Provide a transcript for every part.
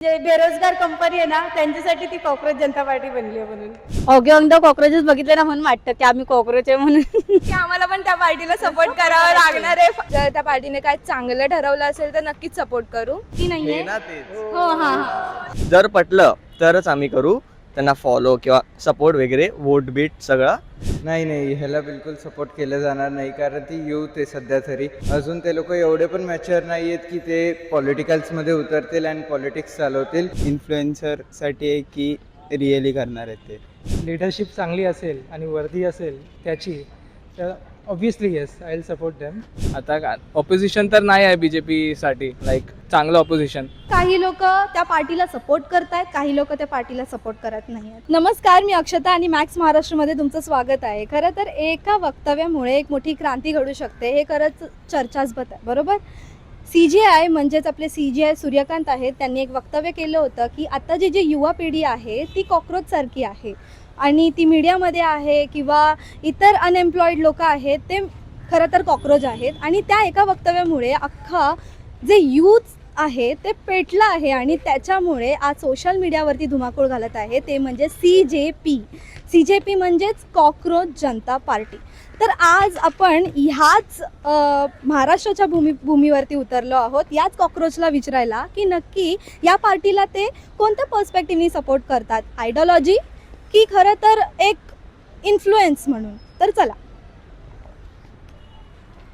जे बेरोजगार कंपनी आहे ना त्यांच्यासाठी ती कॉक्रोच जनता पार्टी बनली आहे म्हणून ऑन द कॉक्रोचेस बघितले ना म्हणून वाटतं की आम्ही कॉक्रोच आहे म्हणून की आम्हाला पण त्या पार्टीला सपोर्ट करावा लागणार आहे. जर त्या पार्टीने काय चांगलं ठरवलं असेल तर नक्कीच सपोर्ट करू. की नाहीये हो हा हा जर पटलं तरच आम्ही करू त्यांना फॉलो किंवा सपोर्ट वगैरे वोट बीट सगळं. नाही ह्याला बिलकुल सपोर्ट केलं जाणार नाही, कारण ती यूथ आहे सध्या तरी. अजून ते लोक एवढे पण मॅच्युअर नाही आहेत की ते पॉलिटिकल्समध्ये उतरतील आणि पॉलिटिक्स चालवतील. इन्फ्लुएन्सरसाठी आहे की रिअली करणार आहेत ते. लिडरशिप चांगली असेल आणि वर्दी असेल त्याची, तर obviously yes I will support them. आता ऑपोजिशन तर नाही आहे बीजेपी साठी, लाईक चांगलं ऑपोजिशन. काही लोक त्या पार्टीला सपोर्ट करतायत, काही लोक त्या पार्टीला सपोर्ट करत नाही आहेत. नमस्कार, मी अक्षता आणि मॅक्स महाराष्ट्रमध्ये तुमचं स्वागत आहे. खरं तर एका वक्तव्यामुळे एक मोठी क्रांती घडू शकते हे खरंच चर्चास्पद आहे, बरोबर. CGI म्हणजेच आपले CGI सूर्यकांत आहेत, त्यांनी एक वक्तव्य केलं होतं की आता जी युवा पिढी आहे ती कॉक्रोचसारखी आहे आणि ती मीडियामध्ये आहे किंवा इतर अनएम्प्लॉईड लोक आहेत ते खरं तर कॉक्रोच आहेत. आणि त्या एका वक्तव्यामुळे अख्खा जे यूथ आहे ते पेटलं आहे आणि त्याच्यामुळे आज सोशल मीडियावरती धुमाकूळ घालत आहे, ते म्हणजे CJP म्हणजेच कॉक्रोच जनता पार्टी. तर आज आपण ह्याच महाराष्ट्राच्या भूमीवरती उतरलो आहोत, याच कॉक्रोचला विचारायला की नक्की या पार्टीला ते कोणत्या पर्स्पेक्टिव्हनी सपोर्ट करतात, आयडिओलॉजी की खरं तर एक इन्फ्लुएन्स म्हणून. तर चला,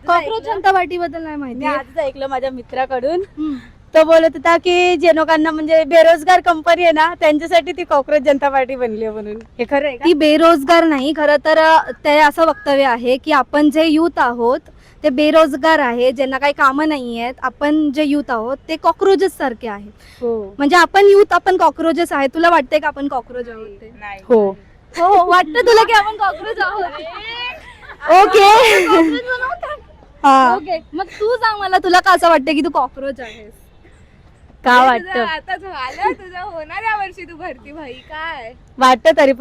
कॉक्रोच जनता पार्टीबद्दल नाही माहिती. मी आजच ऐकलं माझ्या मित्राकडून. तो बोलत होता की जे लोकांना म्हणजे बेरोजगार कंपनी आहे ना त्यांच्यासाठी ती कॉक्रोच जनता पार्टी बनली आहे म्हणून. हे खरं आहे? ती बेरोजगार नाही, खरं तर ते असं वक्तव्य आहे की आपण जे यूथ आहोत ते बेरोजगार आहे, ज्यांना काही कामं नाही आहेत. आपण जे यूथ आहोत ते कॉक्रोचेस सारखे आहे. म्हणजे आपण यूथ, आपण कॉक्रोचेस आहे. तुला वाटतंय का आपण कॉक्रोच आहोत ते? हो हो वाटतं तुला की आपण कॉक्रोच आहोत? ओके ओके, मग तू सांग मला, तुला का असं वाटतं की तू कॉक्रोच आहेस? का वाटतं? आता झालं तुझं, होणार या वर्षी तू भरती भाई. काय वाटतं तरी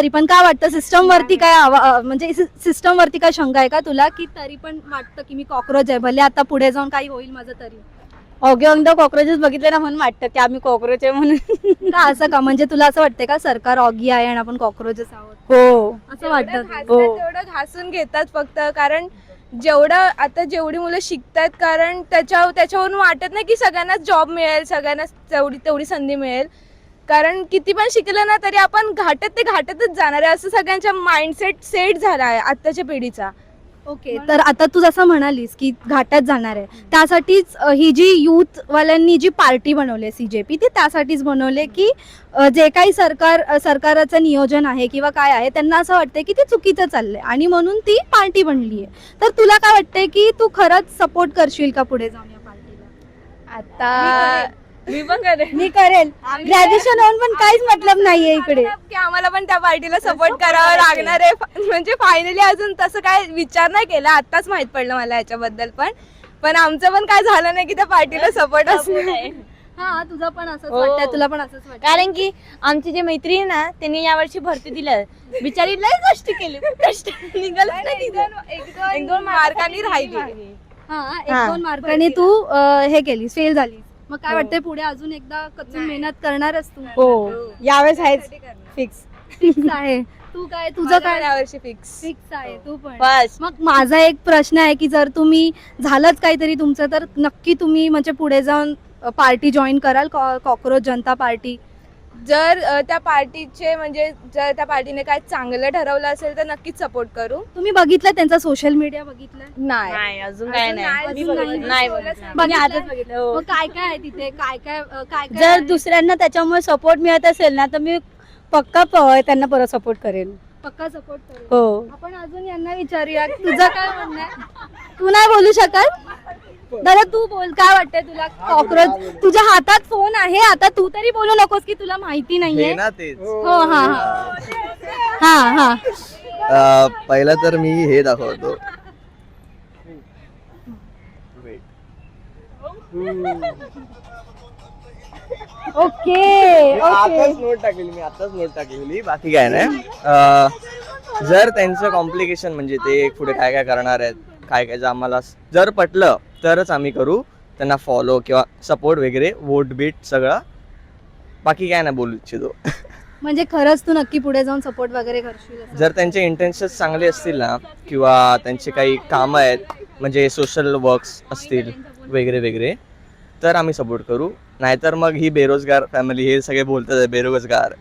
पण का वाटतं? सिस्टम वरती काय म्हणजे सिस्टम वरती काय शंका आहे का तुला की तरी पण वाटतं की मी कॉक्रोच आहे, भले आता पुढे जाऊन काही होईल माझं तरी? ऑन द कॉक्रोचेस बघितले ना म्हणून वाटतं की आम्ही कॉक्रोच आहे म्हणून. का असं का? म्हणजे तुला असं वाटतंय का सरकार ऑगी आहे आणि आपण कॉक्रोचेस आहोत? हो असं वाटतं. तेवढं घासून घेतात फक्त, कारण जेवढी मुलं शिकतात, कारण त्याच्यावरून वाटत नाही की सगळ्यांनाच जॉब मिळेल, सगळ्यांनाच तेवढी संधी मिळेल. कारण किती पण शिकलं ना तरी आपण घाटातच जाणार आहे, असं सगळ्यांचा माइंडसेट सेट झाला आहे आत्ताच्या पिढीचा. ओके, तर आता तू जसं म्हणालीस की घाटात जाणार आहे, त्यासाठीच ही जी यूथ वाल्यांनी जी पार्टी बनवली आहे CJP, ती त्यासाठीच बनवले की जे काही सरकारचं नियोजन आहे किंवा काय आहे त्यांना असं वाटतंय की ते चुकीचं चाललंय आणि म्हणून ती पार्टी बनली आहे. तर तुला काय वाटतंय की तू खरंच सपोर्ट करशील का पुढे जाऊन या पार्टीला? आता मी पण करेन. मी करेल. ग्रॅज्युएशन होऊन पण काहीच मतलब नाहीये इकडे. की आम्हाला पण त्या पार्टीला सपोर्ट करावा लागणार आहे. म्हणजे फायनली अजून तसं काय विचार नाही केला, आत्ताच माहित पडलं मला याच्याबद्दल. पण आमचं पण काय झालं नाही की त्या पार्टीला सपोर्ट असणार. हा, तुझं पण असंच वाटतंय, तुला पण असंच वाटतं? कारण की आमची जे मैत्रीण आहे ना त्यांनी यावर्षी भरती दिलं, बिचारी लय कष्ट केले, कष्ट निघालच नाही तिचं. एक दोन मार्कांनी राहिली. हा, 1-2 मार्काने तू हे केली, फेल झाली. मग काय वाटतंय पुढे अजून एकदा कचून मेहनत करणारच तू? हो, यावेळेस आहेच फिक्स आहे. तू काय, तुझं काय? यावर्षी फिक्स आहे तू पण? बस मग माझा एक प्रश्न आहे की जर तुम्ही झालंच काहीतरी तुमचं, तर नक्की तुम्ही म्हणजे पुढे जाऊन पार्टी जॉईन कराल, कॉक्रोच जनता पार्टी? जर त्या पार्टीचे म्हणजे जर त्या पार्टीने काय चांगलं ठरवलं असेल तर नक्कीच सपोर्ट करू. तुम्ही बघितलं त्यांचा सोशल मीडिया बघितलं? नाही, अजून काय नाही. नाही बघितलं. मग काय काय आहे तिथे, काय जर दुसऱ्यांना त्याच्यामुळे सपोर्ट मिळत असेल ना तर मी पक्का त्यांना परत सपोर्ट करेन. पक्का सपोर्ट करू. हो. आपण अजून यांना विचारूया तुझं काय म्हणणं आहे. तू नाही बोलू शकत? दादा तू बोल, काय वाटतंय तुला? कॉक्रोच, तुझ्या हातात फोन आहे, आता तू तरी बोलू नकोस की तुला माहिती नाहीये. ना तेच. हो हा पहिलं तर मी हे दाखवतो. ओके आताच नोट टाकलेली, बाकी काय नाही. जर त्यांचं कॉम्प्लिकेशन म्हणजे ते पुढे काय काय करणार आहेत, काय काय आम्हाला जर पटलं तरच आम्ही करू, त्यांना फॉलो किंवा सपोर्ट वगैरे वोट बीट सगळं. बाकी काय नाही बोलू इच्छितो. म्हणजे खरंच तू नक्की पुढे जाऊन सपोर्ट वगैरे करशील असं? जर त्यांचे इंटेन्शन्स चांगले असतील ना किंवा त्यांचे काही कामं आहेत म्हणजे सोशल वर्क्स असतील वगैरे वगैरे तर आम्ही सपोर्ट करू. नाहीतर मग ही बेरोजगार फॅमिली हे सगळे बोलतात बेरोजगार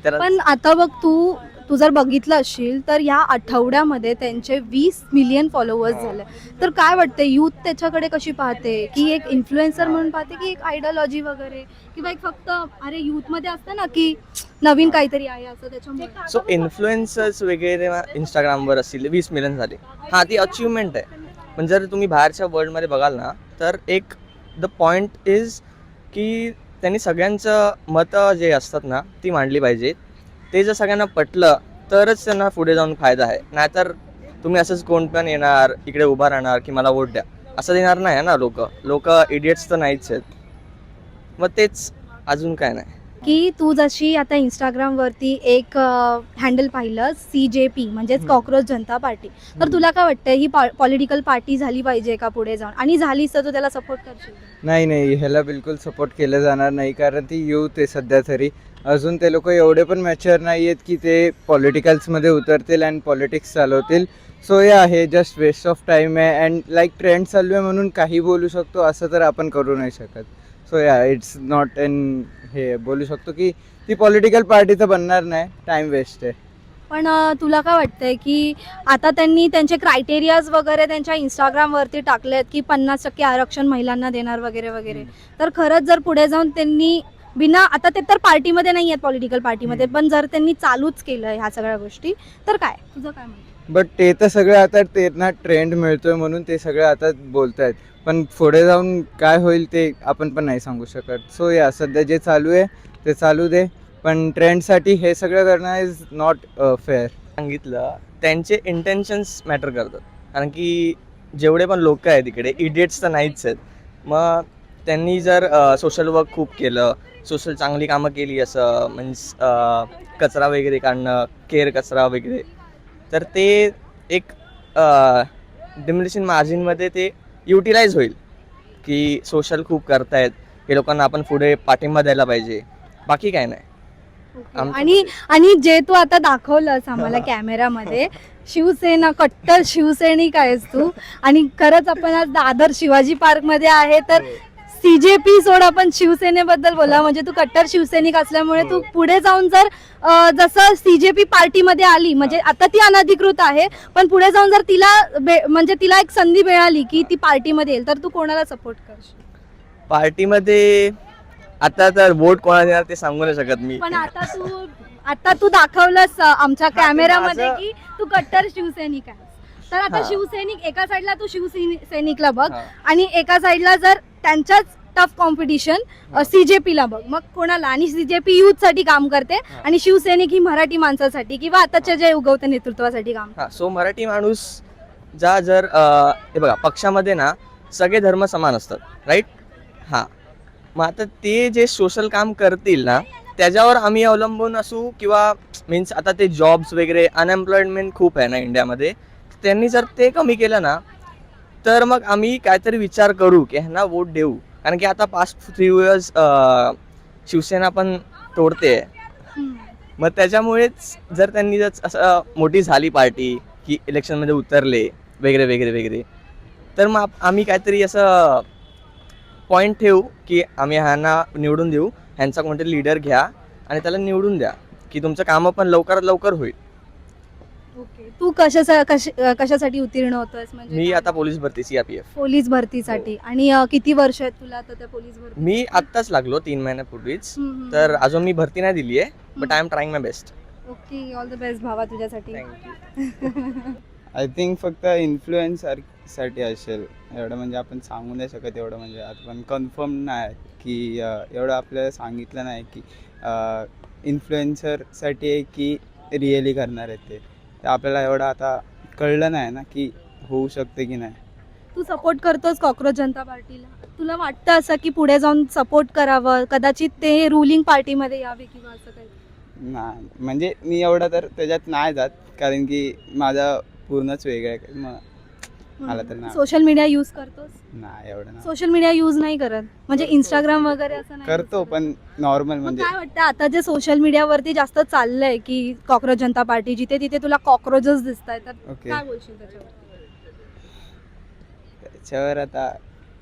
तर पण आता बघ तू जर बघितलं असशील तर या आठवड्यामध्ये त्यांचे 20 मिलियन फॉलोअर्स झाले. तर काय वाटते युथ त्याच्याकडे कशी पाहते, की एक इन्फ्लुएन्सर म्हणून पाहते की एक आयडियोलॉजी वगैरे, किंवा एक फक्त अरे युथमध्ये असतं ना की नवीन काहीतरी आहे असं त्याच्यामुळे? सो इन्फ्लुएन्सर्स वगैरे इंस्टाग्रामवर असतील 20 मिलियन झाले, हां ती अचिव्हमेंट आहे. पण जर तुम्ही बाहेरच्या वर्ल्डमध्ये बघाल ना तर एक द पॉईंट इज की त्यांनी सगळ्यांचं मतं जे असतात ना ती मांडली पाहिजेत. ते जर सगळ्यांना पटलं तरच त्यांना पुढे जाऊन फायदा आहे. नाहीतर तुम्ही असंच कोण पण येणार इकडे उभा राहणार की मला वोट द्या असं देणार नाही ना. लोक इडियट्स तर नाहीच आहेत. मग तेच, अजून काय नाही. की तू जशी आता इंस्टाग्रामवरती एक हँडल पाहिलं CJP म्हणजेच कॉक्रोच जनता पार्टी, तर तुला काय वाटतं ही पॉलिटिकल पार्टी झाली पाहिजे का पुढे जाऊन? आणि झालीच तर तू त्याला सपोर्ट करशील? नाही, ह्याला बिलकुल सपोर्ट केलं जाणार नाही, कारण ती यूथ आहे सध्या तरी. अजून ते लोक एवढे पण मॅच्युअर नाही आहेत की ते पॉलिटिकल्समध्ये उतरतील अँड पॉलिटिक्स चालवतील. सो हे जस्ट वेस्ट ऑफ टाईम आहे. अँड लाईक ट्रेंड चालू आहे म्हणून काही बोलू शकतो असं तर आपण करू नाही शकत. सो इट्स नॉट एन हे बोलू शकतो की ती पॉलिटिकल पार्टी तर बनणार नाही, टाईम वेस्ट आहे. पण तुला काय वाटतंय की आता त्यांनी त्यांचे क्रायटेरियाज वगैरे त्यांच्या इंस्टाग्रामवरती टाकलेत की 50% आरक्षण महिलांना देणार वगैरे वगैरे, तर खरंच जर पुढे जाऊन त्यांनी बिना, आता ते तर पार्टीमध्ये नाही आहेत पॉलिटिकल पार्टीमध्ये, पण जर त्यांनी चालूच केलं ह्या सगळ्या गोष्टी तर काय, तुझं काय म्हणणं? बट ते तर सगळं आता त्यांना ट्रेंड मिळतोय म्हणून ते सगळं आता बोलत आहेत. पण पुढे जाऊन काय होईल ते आपण पण नाही सांगू शकत. सो सध्या जे चालू आहे ते चालू दे. पण ट्रेंडसाठी हे सगळं करणं इज नॉट फेअर. सांगितलं त्यांचे इंटेन्शन्स मॅटर करतात. कारण की जेवढे पण लोक आहेत इकडे इडियट्स तर नाहीच आहेत. मग त्यांनी जर सोशल वर्क खूप केलं, सोशल चांगली कामं केली, असं मीन्स कचरा वगैरे काढणं, केअर कचरा वगैरे, तर ते एक डिमिनिशन मार्जिनमध्ये ते युटिलाइज होईल की सोशल खूप करतायत हे लोकांना आपण पुढे पाठिंबा द्यायला पाहिजे. बाकी काय नाही. आणि जे तू आता दाखवलंस आम्हाला कॅमेरामध्ये, शिवसेना, कट्टर शिवसैनिक आहेस तू. आणि खरंच आपण आज दादर शिवाजी पार्क मध्ये आहे, तर CJP सोड, आपण शिवसेनेबद्दल बोला. म्हणजे तू कट्टर शिवसैनिक असल्यामुळे तू पुढे जाऊन जर जसं CJP पार्टीमध्ये आली, म्हणजे आता ती अनधिकृत आहे, पण पुढे जाऊन जर तिला एक संधी मिळाली की ती पार्टीमध्ये येईल, तर तू कोणाला सपोर्ट करशील पार्टीमध्ये? आता तर वोट कोणाला देणार ते सांगू नाही शकत मी. पण आता तू दाखवलंस आमच्या कॅमेरामध्ये की तू कट्टर शिवसैनिक आहेस. तर आता शिवसैनिक एका साईडला, तू शिवसैनिकला बघ, आणि एका साईडला जर त्यांच्याच टफ कॉम्पिटिशन CJPला बघ, मग कोणाला? आणि CJP युथ साठी काम करते आणि शिवसैनिक ही मराठी माणसासाठी किंवा आताच्या जे उगवत्या नेतृत्वासाठी काम. सो मराठी माणूस जर हे बघा, पक्षामध्ये ना सगळे धर्म समान असतात, राईट? मग आता ते जे सोशल काम करतील ना त्याच्यावर आम्ही अवलंबून असू, किंवा मीन्स आता ते जॉब्स वगैरे, अनएम्प्लॉयमेंट खूप आहे ना इंडियामध्ये, त्यांनी जर ते कमी केलं ना तर मग आम्ही काहीतरी विचार करू की ह्यांना वोट देऊ. कारण की आता पास्ट 3 years शिवसेना पण तोडते. मग त्याच्यामुळेच जर त्यांनी जर असं मोठी झाली पार्टी की इलेक्शनमध्ये उतरले वगैरे वगैरे वगैरे, तर मग आम्ही काहीतरी असं पॉईंट ठेवू की आम्ही ह्यांना निवडून देऊ, ह्यांचा कोणतरी लीडर घ्या आणि त्याला निवडून द्या की तुमचं कामं पण लवकरात लवकर होईल. ओके, तू कशासाठी उत्तीर्ण होतोयस? म्हणजे मी आता पोलीस भरती, CRPF पोलीस भरतीसाठी. आणि किती वर्ष आहेत तुला आता त्या पोलीस भरती? मी आत्ताच लागलो 3 महिन्यापूर्वीच, तर अजून मी भरती नाही दिली आहे, but I am trying my best. Okay, all the best भावा तुझ्यासाठी. थँक्यू. आय थिंक फक्त इन्फ्लुएन्सरसाठी असेल एवढं, म्हणजे आपण सांगू नाही शकत एवढं, म्हणजे आपण कन्फर्म नाही की एवढं आपल्याला सांगितलं नाही की इन्फ्लुएन्सरसाठी आहे की रिअली करणार आहेत ते आपल्याला एवढं आता कळलं नाही ना की होऊ शकते की नाही. तू सपोर्ट करतोस कॉक्रोच जनता पार्टीला, तुला वाटतं असं की पुढे जाऊन सपोर्ट करावं, कदाचित ते रुलिंग पार्टीमध्ये यावे किंवा असं काही? नाही, म्हणजे मी एवढं तर त्याच्यात नाही जात, कारण की माझा पूर्णच वेगळं आहे. मग मला तर नाही सोशल मीडिया यूज करतोस? नाही एवढं नाही सोशल मीडिया यूज नाही करत म्हणजे इंस्टाग्राम वगैरे असं नाही करतो use करत? पण नॉर्मल मग म्हणजे काय वाटतं आता जे सोशल मीडियावरती जास्त चाललंय की कॉक्रोच जनता पार्टी, जिथे तिथे तुला कॉक्रोचच दिसत आहे, तर ओके काय बोलशील त्याच्यावर? त्याच्यावर आता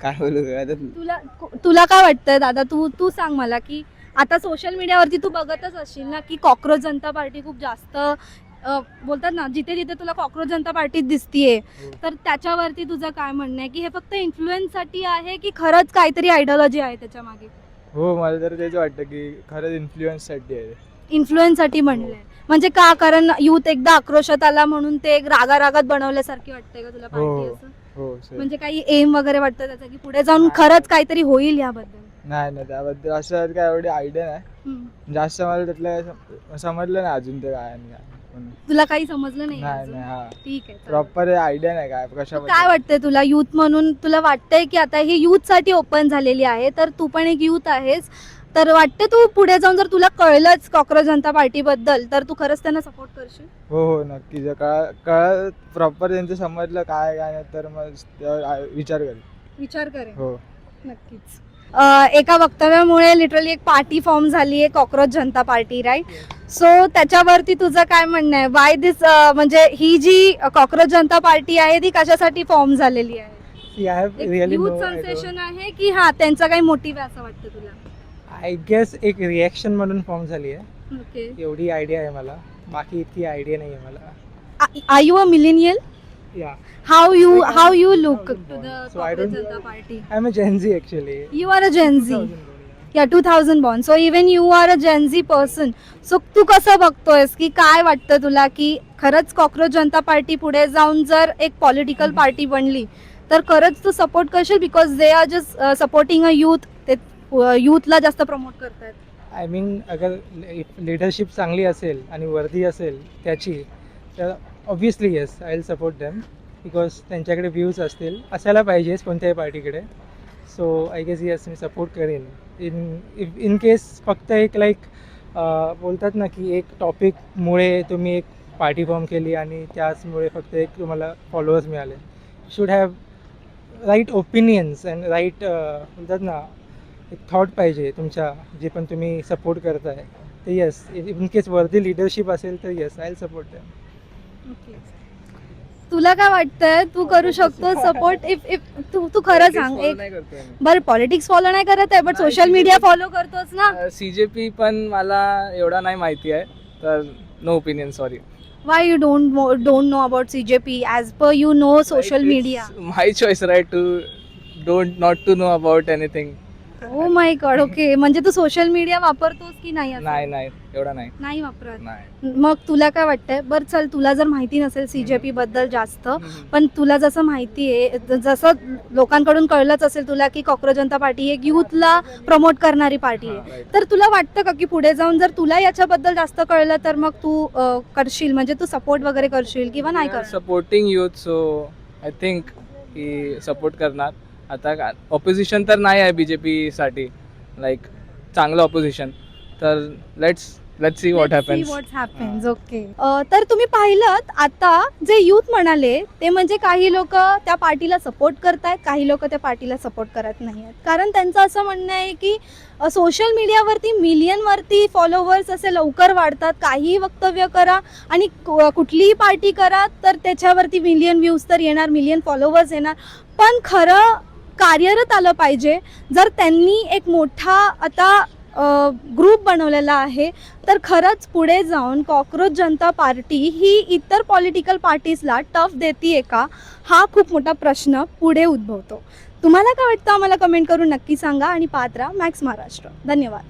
काय बोलू आता तुला तुला काय वाटतंय दादा, तू तू सांग मला की आता सोशल मीडियावरती तू बघतच असशील ना की कॉक्रोच जनता पार्टी खूप जास्त बोलतात ना, जिथे जिथे तुला कॉक्रोच जनता पार्टी दिसतीये, तर त्याच्यावरती तुझं काय म्हणणं आहे की हे फक्त इन्फ्लुएन्स साठी आहे की खरंच काहीतरी आयडियोलॉजी आहे त्याच्या मागे? हो मला तर तेच वाटतं की खरंच इन्फ्लुएन्ससाठी आहे. इन्फ्लुएन्स साठी म्हणलंय म्हणजे का? कारण युथ एकदा आक्रोशात आला म्हणून ते एक रागारागात बनवल्यासारखी वाटतंय का तुला पार्टी हो. असं? हो सर. म्हणजे काही एम वगैरे वाटतं त्याचं की पुढे जाऊन नाही. खरंच काहीतरी होईल याबद्दल? नाही नाही त्याबद्दल असं काय एवढी आयडिया नाही. हम्म. जास्त मला त्यातलं समजलं नाही अजून ते काय आणि काय म्हणून. तुला काही समजलं नाही नाही अजून? नाही हा ठीक आहे चालेल. प्रॉपर आयडिया नाही काय तू काय कशाबद्दल. वाटतंय तुला युथ म्हणून? तुला वाटतंय की आता ही युथ साठी ओपन झालेली आहे, तर तू पण एक युथ आहेस, तर वाटतं तू पुढे जाऊन जर तुला कळलंच कॉक्रोच जनता पार्टी बद्दल तर तू खरंच त्यांना सपोर्ट करशील? हो हो नक्की जर कळ प्रॉपर त्यांचं समजलं काय काय नाही तर मग त्यावर विचार करेल. विचार करेन. हो नक्कीच. एका वक्तव्यामुळे लिटरली एक पार्टी फॉर्म झाली आहे कॉक्रोच जनता पार्टी, राईट? सो त्याच्यावरती तुझं काय म्हणणं आहे? वाय दिस म्हणजे ही जी कॉक्रोच जनता पार्टी आहे ती कशासाठी फॉर्म झालेली आहे? See, I have really youth no idea. Sensation आहे की हा त्यांचा काही मोटिव्ह आहे असं वाटतं तुला? आय गेस एक रिॲक्शन म्हणून फॉर्म झाली आहे, ओके. एवढी आयडिया आहे मला, बाकी इतकी आयडिया नाही आहे मला. Are you a millennial? या How you look to 2001 the So I Caucus don't- Janata Party? I am a Gen Z actually. You are a Gen Z. 2001. Yeah, 2000 born. So even you are a Gen Z person. So तू कसं बघतोयस की काय वाटतं तुला की खरंच cockroach जनता party पुढे जाऊन जर एक पॉलिटिकल पार्टी बनली तर खरंच तू सपोर्ट करशील? Because they are just supporting a youth, ते युथला जास्त प्रमोट करतायत. आय मीन अगर लिडरशिप चांगली असेल आणि वर्दी असेल त्याची, तर obviously yes I will support them, because त्यांच्याकडे व्ह्यूज असतील, असायला पाहिजेच कोणत्याही पार्टीकडे. सो आय गेस येस मी सपोर्ट करेन. इन केस फक्त एक बोलतात ना की एक टॉपिकमुळे तुम्ही एक पार्टी फॉर्म केली आणि त्याचमुळे फक्त एक तुम्हाला फॉलोअर्स मिळाले. Should have right opinions and right बोलतात ना एक थॉट पाहिजे तुमच्या, जे पण तुम्ही सपोर्ट करताय. तर येस इन केस वर्दी लिडरशिप असेल तर yes I will support them. तुला काय वाटतंय तू करू शकतो सपोर्ट? इफ तू खरं सांग. एक बरं पॉलिटिक्स फॉलो नाही करत आहे बट नाही, सोशल मीडिया CJP फॉलो करतोस ना? CJP पण मला एवढा नाही माहिती आहे तर no opinion sorry. Why you don't know about CJP as per you know social media? My choice right to not to know about anything. Oh my God. Okay, म्हणजे तू सोशल मीडिया वापरतोस की नाही? असं? नाही नाही एवढा नाही. नाही वापरत. नाही. मग तुला काय वाटतंय? बरं चल, तुला जर माहिती नसेल CJP बद्दल जास्त, पण तुला जसं माहिती आहे, जसं लोकांकडून कळलंच असेल तुला की कॉक्रोच जनता पार्टी एक युथला प्रमोट करणारी पार्टी आहे, तर तुला वाटतं का की पुढे जाऊन जर तुला याच्याबद्दल जास्त कळलं तर मग तू करशील, म्हणजे तू सपोर्ट वगैरे करशील किंवा नाही करशील? Supporting youth, so I think की सपोर्ट करणार. आता ऑपोजिशन तर नाही आहे BJP साठी, लाईक चांगलं ऑपोजिशन, तर let's see what happens. Okay. तर तुम्ही पाहिलं आता जे युथ म्हणाले ते म्हणजे काही लोक त्या पार्टीला सपोर्ट करतायत, काही लोक त्या पार्टीला सपोर्ट करत नाही आहेत. कारण त्यांचं असं म्हणणं आहे की सोशल मीडियावरती मिलियनवरती फॉलोवर्स असे लवकर वाढतात, काहीही वक्तव्य करा आणि कुठलीही पार्टी करा तर त्याच्यावरती मिलियन व्ह्यूज तर येणार, मिलियन फॉलोवर्स येणार, पण खरं कार्यरत आलं पाहिजे. जर त्यांनी एक मोठा आता ग्रुप बनवलेला आहे तर खरंच पुढे जाऊन कॉक्रोच जनता पार्टी ही इतर पॉलिटिकल पार्टीजला टफ देतीये का, हा खूप मोठा प्रश्न पुढे उद्भवतो. तुम्हाला काय वाटतं आम्हाला कमेंट करून नक्की सांगा आणि पाहत राहा मॅक्स महाराष्ट्र. धन्यवाद.